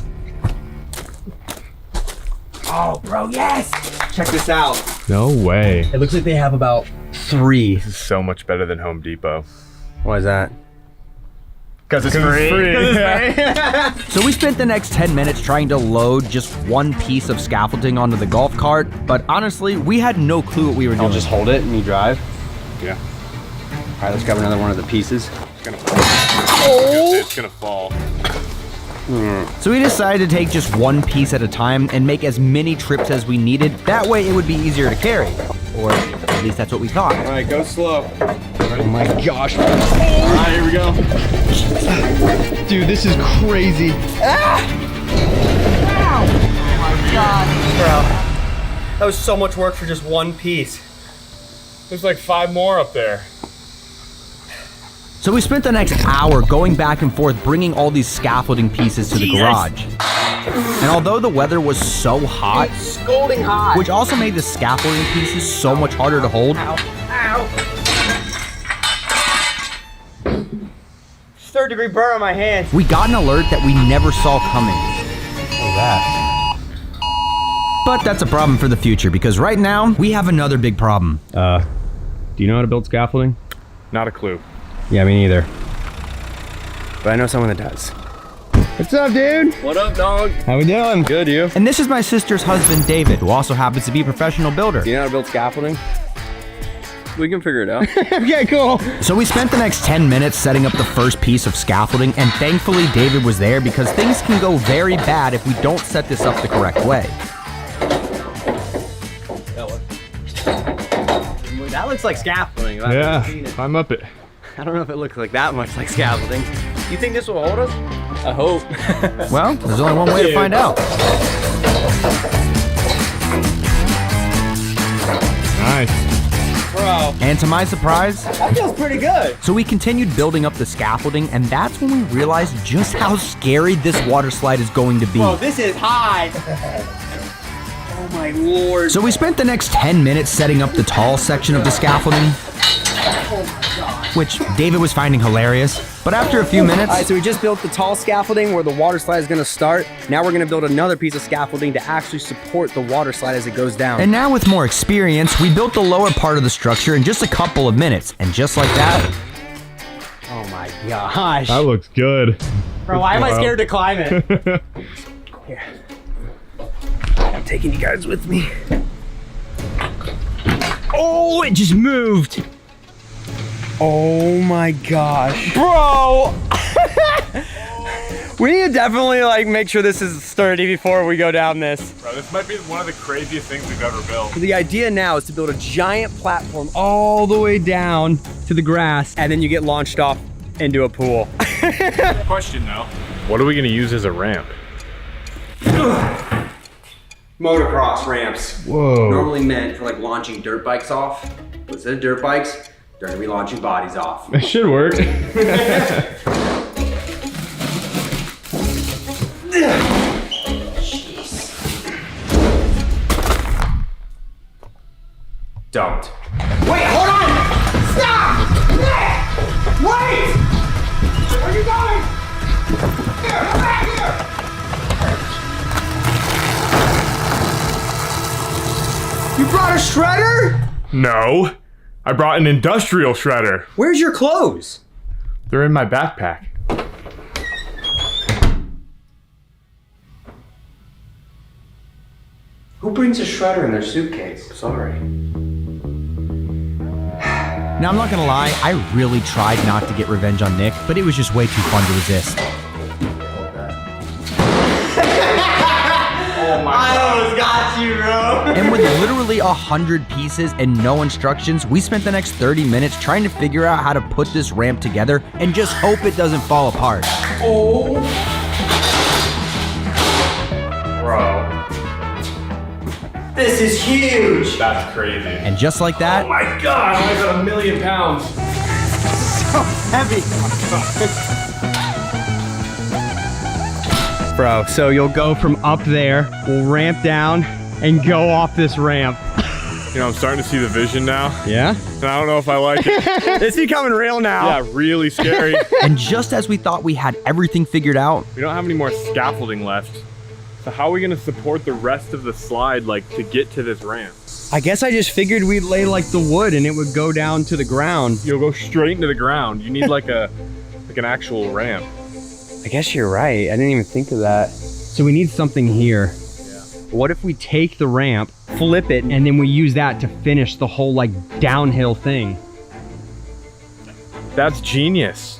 Oh, bro, yes! Check this out. No way. It looks like they have about 3. This is so much better than Home Depot. Why is that? Because it's free. So we spent the next 10 minutes trying to load just one piece of scaffolding onto the golf cart, but honestly, we had no clue what we were doing. I'll just hold it and you drive. Yeah. All right, let's grab another one of the pieces. It's going to fall. Oh. It's going to fall. So we decided to take just one piece at a time and make as many trips as we needed. That way it would be easier to carry. Or at least that's what we thought. All right, go slow. Oh my gosh. All right, here we go. Dude, this is crazy. That was so much work for just one piece. There's like 5 more up there. So we spent the next hour going back and forth bringing all these scaffolding pieces to the garage. And although the weather was so hot, Scolding hot. which also made the scaffolding pieces so much harder to hold, Third-degree burn on my hands. we got an alert that we never saw coming. What's that? But that's a problem for the future because right now we have another big problem. Do you know how to build scaffolding? Not a clue. Yeah, me neither. But I know someone that does. What's up, dude? What up, dog? How we doing? Good, you? And this is my sister's husband, David, who also happens to be a professional builder. Do you know how to build scaffolding? We can figure it out. Okay, cool. So we spent the next 10 minutes setting up the first piece of scaffolding, and thankfully David was there because things can go very bad if we don't set this up the correct way. That looks like scaffolding. Yeah, climb up it. I don't know if it looks like that much like scaffolding. You think this will hold us? I hope. Well, there's only one way to find out. Nice. Bro, And to my surprise, that feels pretty good. so we continued building up the scaffolding, and that's when we realized just how scary this water slide is going to be. Bro, this is high. Oh my lord. So we spent the next 10 minutes setting up the tall section of the scaffolding, which David was finding hilarious. But after a few minutes, All right, so we just built the tall scaffolding where the water slide is gonna start. Now we're gonna build another piece of scaffolding to actually support the water slide as it goes down. and now with more experience, we built the lower part of the structure in just a couple of minutes. And just like that, oh my gosh. That looks good. Bro, why am I Wow. scared to climb it? Here. I'm taking you guys with me. Oh, it just moved. Oh my gosh. Bro! We need to definitely like make sure this is sturdy before we go down this. Bro, this might be one of the craziest things we've ever built. The idea now is to build a giant platform All the way down to the grass. and then you get launched off into a pool. Question though. What are we gonna use as a ramp? Motocross ramps. Whoa. Normally meant for like launching dirt bikes off. But instead of dirt bikes, they're gonna be launching bodies off. It should work. Don't. Wait, hold on! Stop! Nick! Wait! Where are you going? Here, come back here! You brought a shredder? No. I brought an industrial shredder. Where's your clothes? They're in my backpack. Who brings a shredder in their suitcase? Sorry. now I'm not gonna lie, I really tried not to get revenge on Nick, but it was just way too fun to resist. I almost got you, bro. And with literally 100 pieces and no instructions, we spent the next 30 minutes trying to figure out how to put this ramp together and just hope it doesn't fall apart. Bro. This is huge. That's crazy. And just like that, My God, I got 1,000,000 pounds. Bro, so you'll go from up there, we'll ramp down, and go off this ramp. You know, I'm starting to see the vision now, Yeah? and I don't know if I like it. It's becoming real now. Yeah, really scary. and just as we thought we had everything figured out, We don't have any more scaffolding left. So how are we gonna support the rest of the slide, like, to get to this ramp? I guess I just figured we'd lay like the wood and it would go down to the ground. You'll go straight into the ground. You need like an actual ramp. I guess you're right. I didn't even think of that. So we need something here. What if we take the ramp, flip it, and then we use that to finish the whole like downhill thing? That's genius.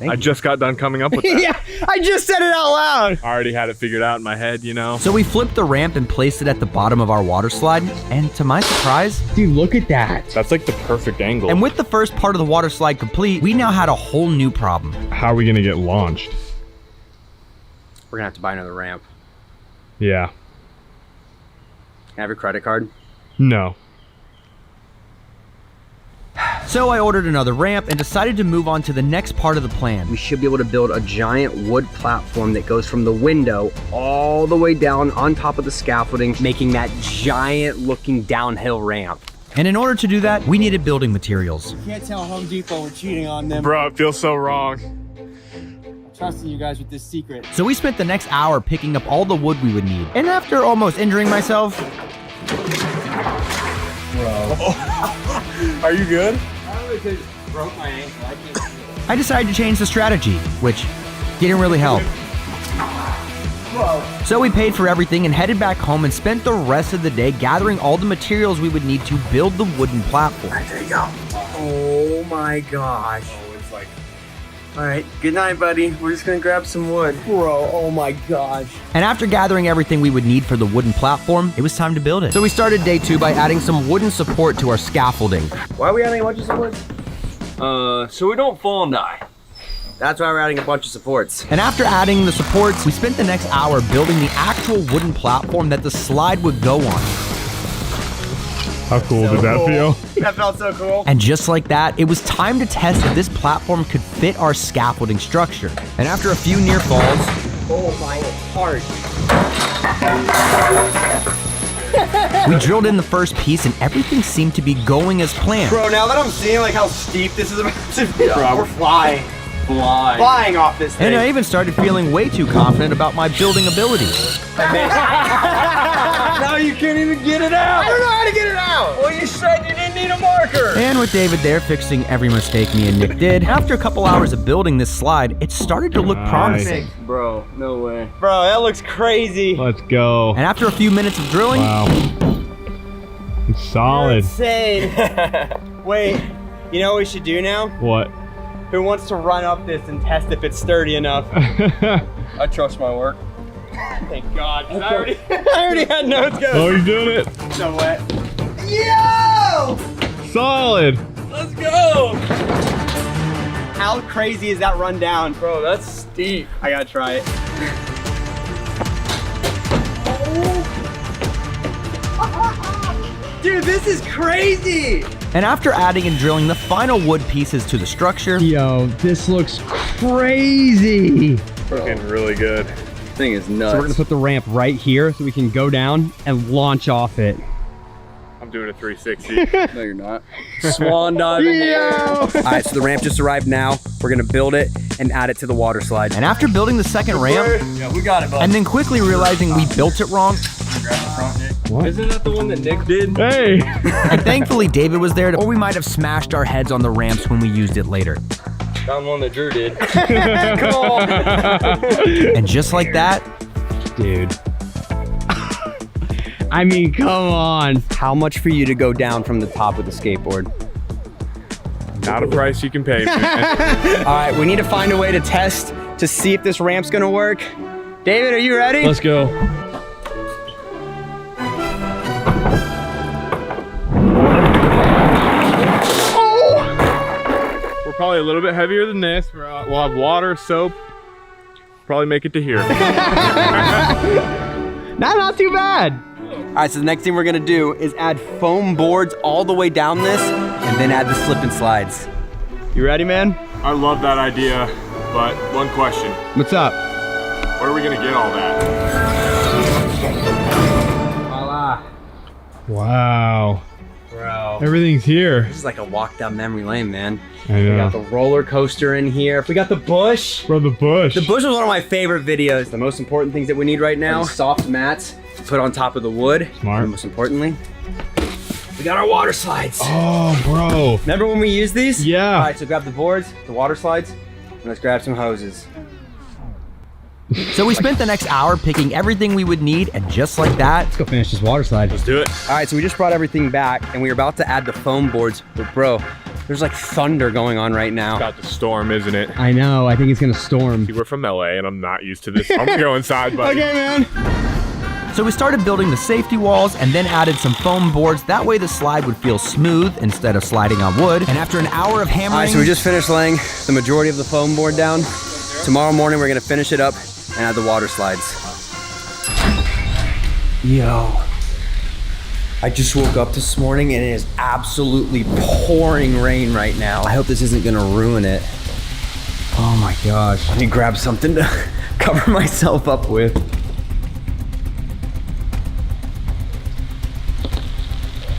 I just got done coming up with that. Yeah, I just said it out loud. I already had it figured out in my head, you know? so we flipped the ramp and placed it at the bottom of our water slide, and to my surprise, Dude, look at that. That's like the perfect angle. and with the first part of the water slide complete, we now had a whole new problem. How are we gonna get launched? We're gonna have to buy another ramp. Yeah. Can I have your credit card? No. So I ordered another ramp and decided to move on to the next part of the plan. We should be able to build a giant wood platform that goes from the window all the way down on top of the scaffolding, making that giant looking downhill ramp. And in order to do that, we needed building materials. Can't tell Home Depot we're cheating on them. Bro, it feels so wrong. I'm trusting you guys with this secret. So we spent the next hour picking up all the wood we would need. And after almost injuring myself, Are you good? Broke my ankle. I can't. I decided to change the strategy, which didn't really help. So we paid for everything and headed back home and spent the rest of the day gathering all the materials we would need to build the wooden platform. There you go. Oh my gosh. Oh, it's like... All right, good night, buddy. We're just gonna grab some wood. Bro, oh my gosh. And after gathering everything we would need for the wooden platform, it was time to build it. So we started day 2 by adding some wooden support to our scaffolding. Why are we adding a bunch of supports? So we don't fall and die. That's why we're adding a bunch of supports. And after adding the supports, we spent the next hour building the actual wooden platform that the slide would go on. How cool did that feel? That felt so cool. And just like that, it was time to test if this platform could fit our scaffolding structure. And after a few near falls, Oh my heart. we drilled in the first piece and everything seemed to be going as planned. Bro, now that I'm seeing like how steep this is about to be, we're flying. Flying off this thing. And I even started feeling way too confident about my building abilities. Now you can't even get it out. I don't know how to get it out. Well, you said you didn't need a marker. And with David there fixing every mistake me and Nick did, after a couple hours of building this slide, it started to look promising. Bro, no way. Bro, that looks crazy. Let's go. And after a few minutes of drilling, Wow. It's solid. Insane. Wait, you know what we should do now? What? Who wants to run up this and test if it's sturdy enough? I trust my work. Thank God. I already had notes going. Oh, you're doing it. So wet. Yo! Solid. Let's go! How crazy is that run down? Bro, that's steep. I gotta try it. Dude, this is crazy! and after adding and drilling the final wood pieces to the structure, Yo, this looks crazy. Looking really good. Thing is nuts. So we're gonna put the ramp right here so we can go down and launch off it. I'm doing a 360. No, you're not. Swan diving. All right, so the ramp just arrived now. We're gonna build it and add it to the water slide. and after building the second ramp, Yeah, we got it, bud. and then quickly realizing we built it wrong, What? Isn't that the one that Nick did? Hey. and thankfully David was there, or we might have smashed our heads on the ramps when we used it later. Found one that Drew did. Come on. And just like that, Dude. I mean, come on. How much for you to go down from the top with the skateboard? Not a price you can pay, man. All right, we need to find a way to test to see if this ramp's gonna work. David, are you ready? Let's go. We're probably a little bit heavier than this. We'll have water, soap. Probably make it to here. Not too bad. All right, so the next thing we're gonna do is add foam boards all the way down this and then add the slip and slides. You ready, man? I love that idea, but one question. What's up? Where are we gonna get all that? Voila. Wow. Bro. Everything's here. This is like a walk down memory lane, man. I We know. got the roller coaster in here. We got the bush. Bro, the bush. The bush was one of my favorite videos. The most important things that we need right now, soft mats to put on top of the wood. Smart. And most importantly, we got our water slides. Oh, bro. Remember when we used these? Yeah. All right, so grab the boards, the water slides, and let's grab some hoses. so we spent the next hour picking everything we would need, and just like that, Let's go finish this water slide. Let's do it. All right, so we just brought everything back and we were about to add the foam boards, but bro, there's like thunder going on right now. About to storm, isn't it? I know, I think it's gonna storm. See, we're from LA and I'm not used to this. I'm gonna go inside, buddy. Okay, man. so we started building the safety walls and then added some foam boards. That way the slide would feel smooth instead of sliding on wood. And after an hour of hammering, All right, so we just finished laying the majority of the foam board down. Tomorrow morning, we're gonna finish it up and add the water slides. Yo. I just woke up this morning and it is absolutely pouring rain right now. I hope this isn't gonna ruin it. Oh my gosh. I need to grab something to cover myself up with.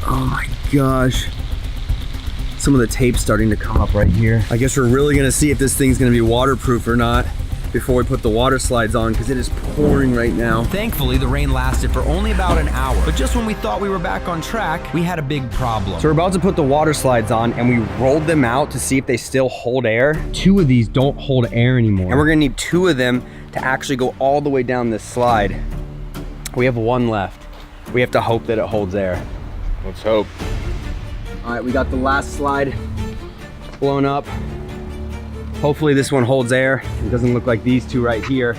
Oh my gosh. Some of the tape's starting to come up right here. I guess we're really gonna see if this thing's gonna be waterproof or not before we put the water slides on, because it is pouring right now. Thankfully, the rain lasted for only about an hour, but just when we thought we were back on track, we had a big problem. So we're about to put the water slides on, and we rolled them out to see if they still hold air. 2 of these don't hold air anymore. And we're gonna need 2 of them to actually go all the way down this slide. We have 1 left. We have to hope that it holds air. Let's hope. All right, we got the last slide blown up. Hopefully this one holds air. It doesn't look like these 2 right here,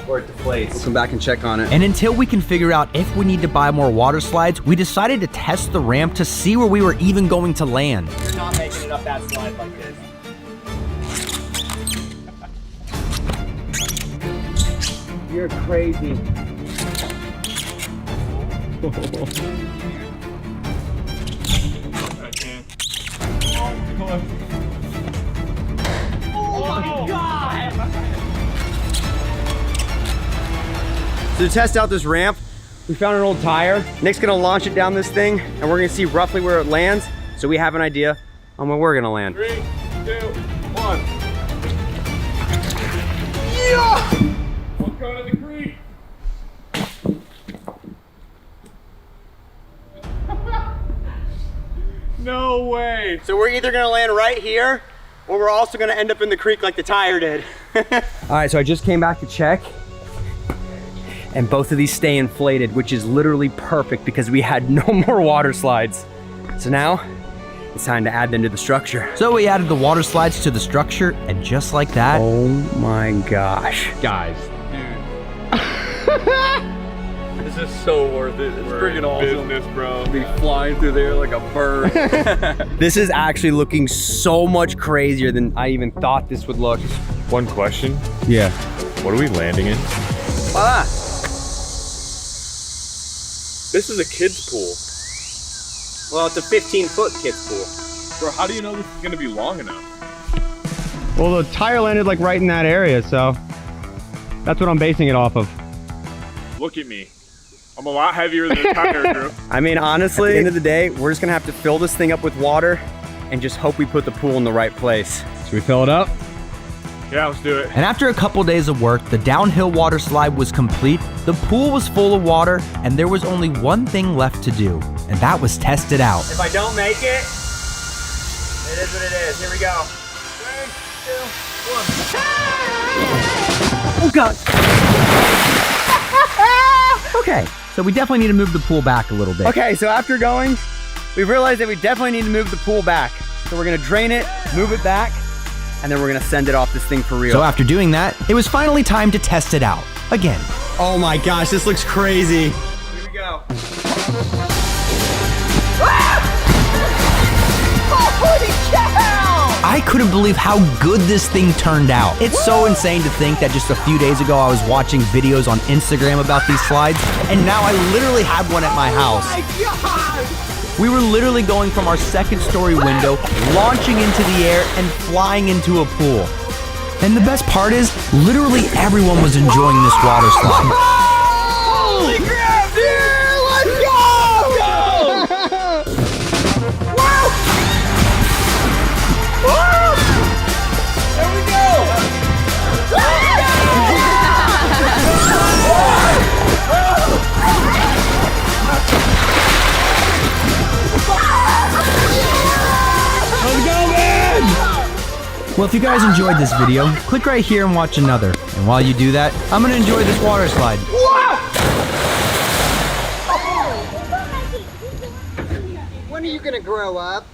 or it deflates. We'll come back and check on it. And until we can figure out if we need to buy more water slides, we decided to test the ramp to see where we were even going to land. You're not making it up that slide like this. You're crazy. So to test out this ramp, we found an old tire. Nick's gonna launch it down this thing, and we're gonna see roughly where it lands, so we have an idea on where we're gonna land. 3, 2, 1. Yeah! Let's go to the creek. No way. So we're either gonna land right here, or we're also gonna end up in the creek like the tire did. All right, so I just came back to check, and both of these stay inflated, which is literally perfect because we had no more water slides. So now it's time to add them to the structure. So we added the water slides to the structure, and just like that, Oh my gosh. Guys, dude. This is so worth it. It's freaking awesome. Business, bro. Be flying through there like a bird. This is actually looking so much crazier than I even thought this would look. One question. Yeah. What are we landing in? Voila. This is a kid's pool. Well, it's a 15-foot kid's pool. Bro, how do you know this is gonna be long enough? Well, the tire landed like right in that area, so that's what I'm basing it off of. Look at me. I'm a lot heavier than the tire, Drew. I mean, honestly, at the end of the day, we're just gonna have to fill this thing up with water and just hope we put the pool in the right place. Should we fill it up? Yeah, let's do it. and after a couple days of work, the downhill water slide was complete, the pool was full of water, and there was only one thing left to do, and that was test it out. If I don't make it, it is what it is. Here we go. 3, 2, 1. Oh God! Okay, so we definitely need to move the pool back a little bit. Okay, so after going, we realized that we definitely need to move the pool back. So we're gonna drain it, move it back, and then we're gonna send it off this thing for real. So after doing that, it was finally time to test it out. Again. Oh my gosh, this looks crazy. Here we go. I couldn't believe how good this thing turned out. It's so insane to think that just a few days ago I was watching videos on Instagram about these slides, and now I literally have one at my house. Oh my God! We were literally going from our 2nd story window, launching into the air, and flying into a pool. And the best part is, literally everyone was enjoying this water slide. Holy crap, dude! Let's go! Woo! Woo! There we go! Let's go, man! Well, if you guys enjoyed this video, click right here and watch another. And while you do that, I'm gonna enjoy this water slide. When are you gonna grow up?